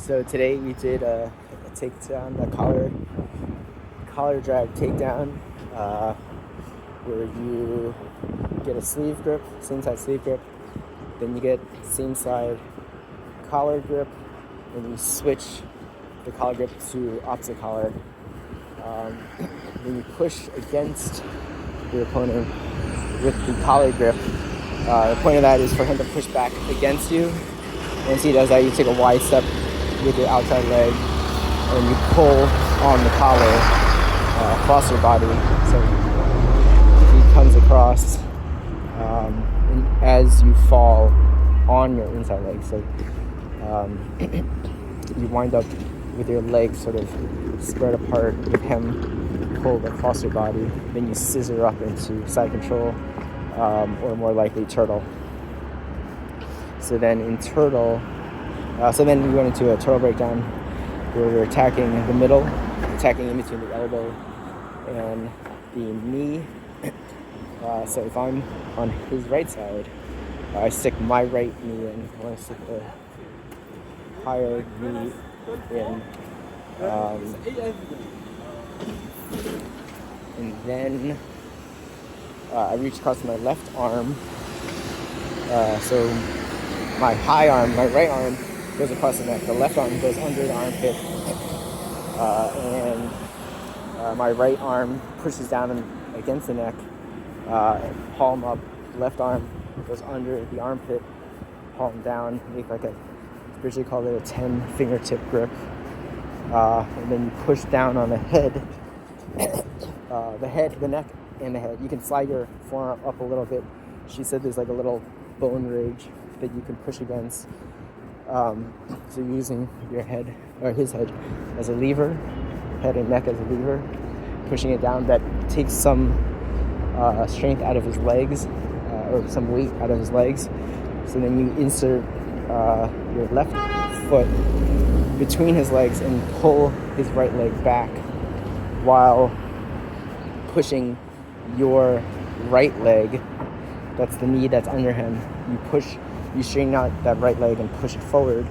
So today we did a takedown, a collar drag takedown, where you get a sleeve grip, same side sleeve grip, then you get same side collar grip, and you switch the collar grip to opposite collar. Then you push against your opponent with the collar grip. The point of that is for him to push back against you. Once he does that, you take a wide step with your outside leg and you pull on the collar across your body. So he comes across and as you fall on your inside leg. So you wind up with your legs sort of spread apart with him pulled across your body. Then you scissor up into side control, or more likely turtle. So then in turtle, then we went into a turtle breakdown where we're attacking the middle, attacking in between the elbow and the knee. So if I'm on his right side, I stick my right knee in. I want to stick the higher knee in. And then I reach across my left arm. So my high arm, my right arm, goes across the neck. The left arm goes under the armpit. And my right arm pushes down against the neck. Palm up. Left arm goes under the armpit. Palm down. Make like a, originally called it a 10 fingertip grip. And then you push down on the head. The neck and the head. You can slide your forearm up a little bit. She said there's like a little bone ridge that you can push against. So you're using your head, or his head, as a lever, head and neck as a lever, pushing it down. That takes some strength out of his legs, or some weight out of his legs. So then you insert your left foot between his legs and pull his right leg back while pushing your right leg, that's the knee that's under him, you straighten out that right leg and push it forward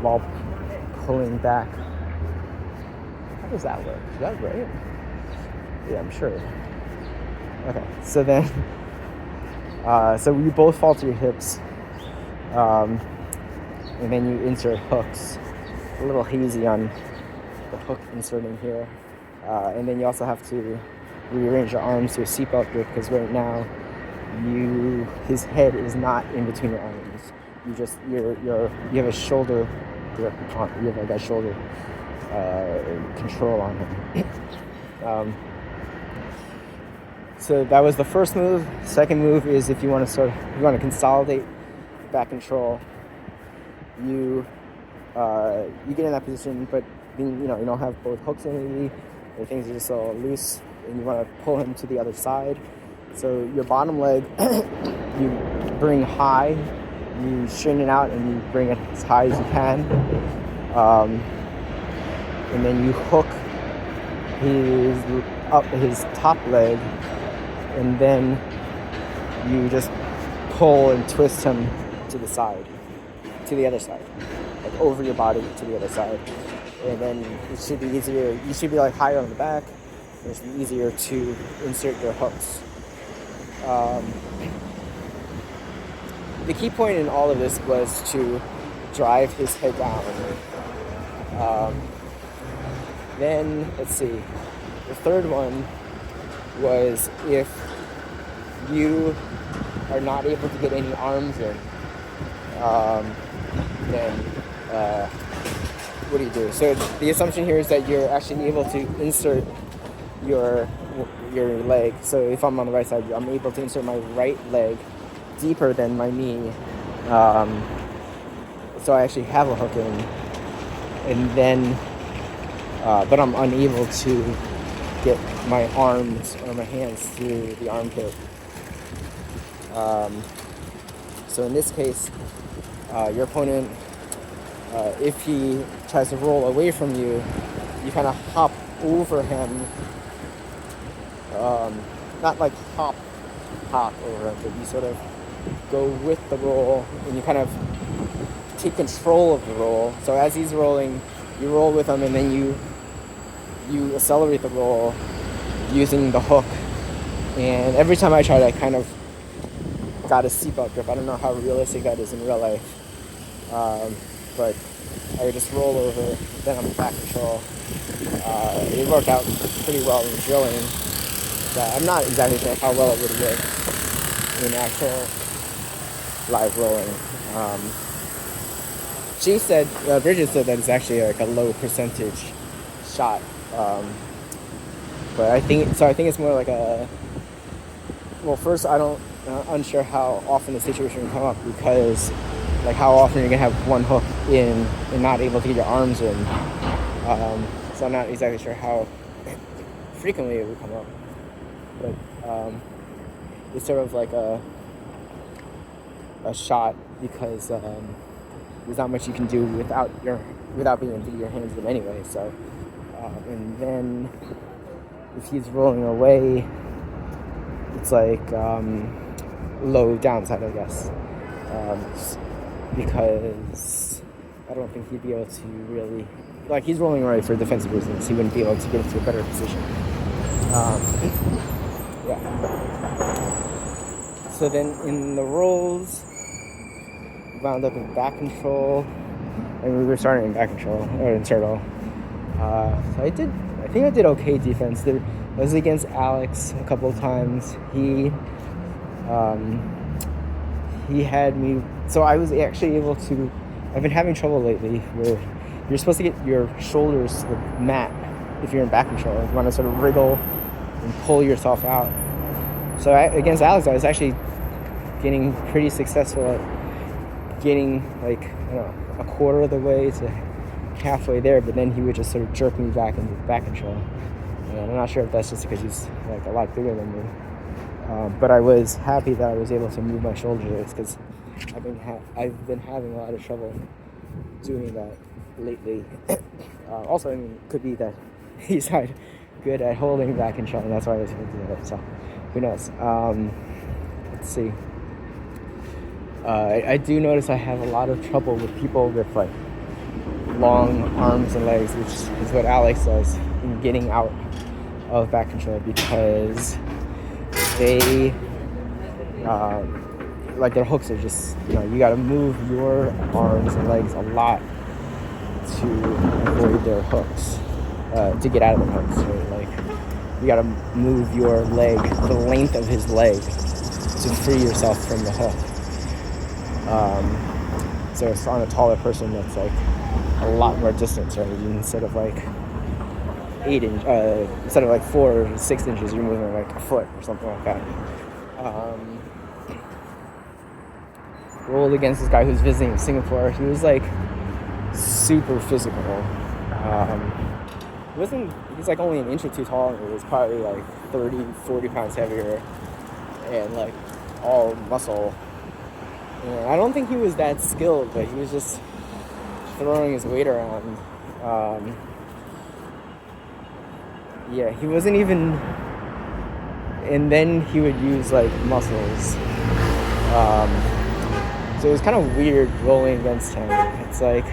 while pulling back. How does that work? Is that right? Yeah, I'm sure. Okay, so then so you both fall to your hips, and then you insert hooks. A little hazy on the hook inserting here, and then you also have to rearrange your arms to a seatbelt grip, because right now his head is not in between your arms. You have a shoulder grip on, you have like a shoulder control on him. So that was the first move. Second move is if you want to consolidate back control. You get in that position, but you don't have both hooks in it. The things are just a little loose, and you want to pull him to the other side. So your bottom leg, you bring high, you straighten it out, and you bring it as high as you can. And then you hook his top leg, and then you just pull and twist him to the side, to the other side, like over your body to the other side. And then it should be easier. You should be like higher on the back. It should be easier to insert your hooks. The key point in all of this was to drive his head down. Then, let's see. The third one was if you are not able to get any arms in, then what do you do? So the assumption here is that you're actually able to insert your leg. So if I'm on the right side, I'm able to insert my right leg deeper than my knee. So I actually have a hook in, and then, but I'm unable to get my arms or my hands through the armpit. So in this case, your opponent, if he tries to roll away from you, you kind of hop over him. Not like hop over him, but you sort of go with the roll, and you kind of take control of the roll. So as he's rolling, you roll with him, and then you accelerate the roll using the hook. And every time I tried, I kind of got a seatbelt grip. I don't know how realistic that is in real life, but I would just roll over, then I'm back control. It worked out pretty well in drilling. But I'm not exactly sure how well it would work in actual live rolling. She said, Bridget said that it's actually like a low percentage shot. But I think it's more like a, well, first I'm unsure how often the situation will come up, because like how often you're gonna have one hook in and not able to get your arms in. So I'm not exactly sure how frequently it will come up. But it's sort of like a shot, because there's not much you can do without being able to get your hands in anyway. So and then if he's rolling away, it's like low downside, I guess, because I don't think he'd be able to really, like, he's rolling away for defensive reasons. He wouldn't be able to get into a better position. Yeah. So then in the rolls, wound up in back control, and we were starting in back control, or in turtle. So I think I did okay defense. I was against Alex a couple of times. He had me, so I was actually able to, I've been having trouble lately where you're supposed to get your shoulders to the mat if you're in back control. You want to sort of wriggle and pull yourself out. So against Alex, I was actually getting pretty successful at getting, like, I don't know, a quarter of the way to halfway there, but then he would just sort of jerk me back into back control. And I'm not sure if that's just because he's like a lot bigger than me. But I was happy that I was able to move my shoulders, because I've been having a lot of trouble doing that lately. Also, I mean, it could be that he's not good at holding back control, and that's why I was able to do it. So who knows? Let's see. I do notice I have a lot of trouble with people with like long arms and legs, which is what Alex does, in getting out of back control, because they like their hooks are just, you got to move your arms and legs a lot to avoid their hooks, to get out of the hooks. Right? Like, you got to move your leg the length of his leg to free yourself from the hook. So it's on a taller person, that's like a lot more distance, right? Instead of like 8 inch, instead of like 4 or 6 inches, you're moving like a foot or something like that. Rolled against this guy who's visiting Singapore. He was like super physical. He's like only an inch or two tall, and he was probably like 30-40 pounds heavier, and like all muscle. And I don't think he was that skilled, but he was just throwing his weight around. Yeah, he wasn't even, and then he would use like muscles. So it was kind of weird rolling against him. It's like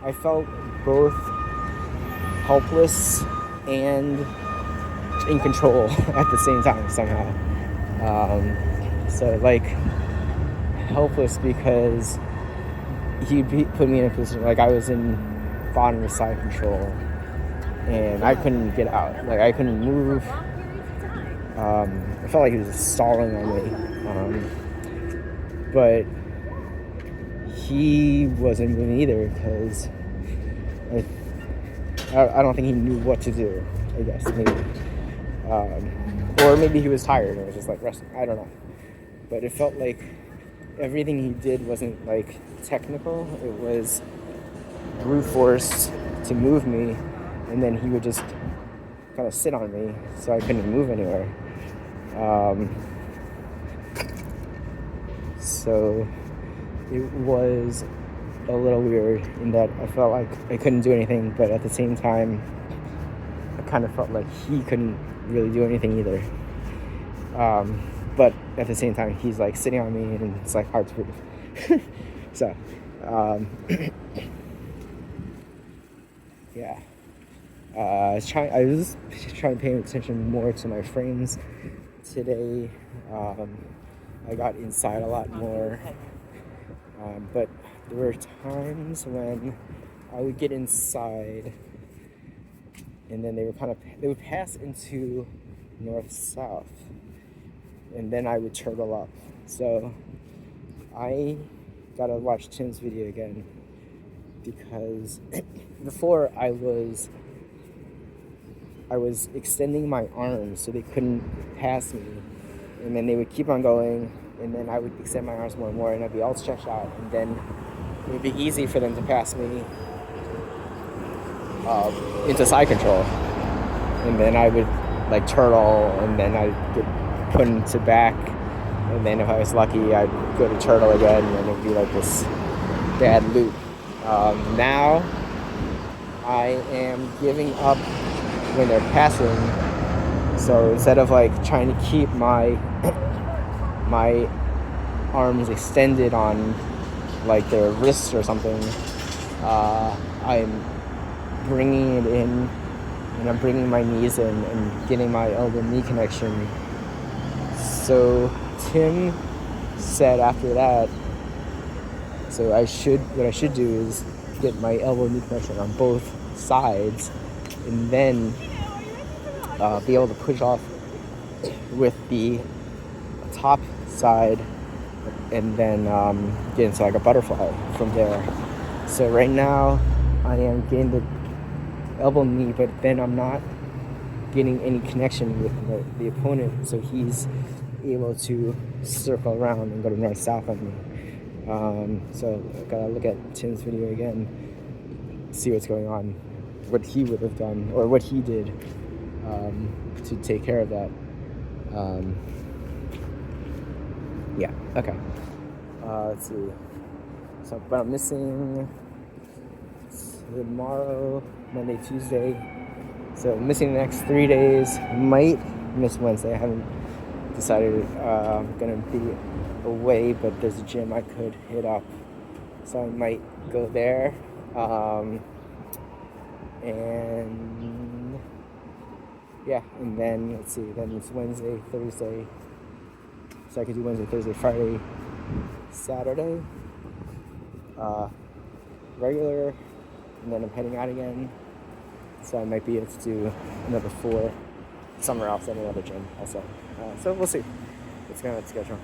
I felt both helpless and in control at the same time somehow. So like helpless because he'd put me in a position like I was in bottom side control, and I couldn't get out. Like I couldn't move. I felt like he was stalling on me. But he wasn't moving either, because I don't think he knew what to do, I guess, maybe. Or maybe he was tired and was just like resting. I don't know. But it felt like everything he did wasn't like technical. It was brute force to move me, and then he would just kind of sit on me so I couldn't move anywhere. So it was a little weird in that I felt like I couldn't do anything, but at the same time I kind of felt like he couldn't really do anything either. But at the same time he's like sitting on me, and it's like hard to So, um, yeah. I was trying to pay attention more to my frames today. I got inside a lot more, but there were times when I would get inside, and then they would pass into north south, and then I would turtle up. So I gotta watch Tim's video again, because before I was extending my arms so they couldn't pass me, and then they would keep on going, and then I would extend my arms more and more, and I'd be all stretched out, and then it would be easy for them to pass me into side control, and then I would like turtle, and then I'd get put into back, and then if I was lucky I'd go to turtle again, and it would be like this bad loop. Now I am giving up when they're passing, so instead of like trying to keep my my arms extended on like their wrists or something, I'm bringing it in, and I'm bringing my knees in and getting my elbow knee connection. So Tim said after that, so what I should do is get my elbow knee connection on both sides, and then be able to push off with the top side, and then get into like a butterfly from there. So right now I am getting the elbow knee, but then I'm not getting any connection with the opponent, so he's able to circle around and go to north south on me. So I gotta look at Tim's video again, see what's going on, what he would have done, or what he did to take care of that. Yeah, okay. Let's see. So, but I'm missing tomorrow, Monday, Tuesday. So I'm missing the next 3 days. Might miss Wednesday. I haven't decided. I'm gonna be away, but there's a gym I could hit up, so I might go there. And yeah, and then let's see. Then it's Wednesday, Thursday. So I could do Wednesday, Thursday, Friday, Saturday. Regular, and then I'm heading out again. So I might be able to do another 4 somewhere else at another gym also. So we'll see. It's going to schedule.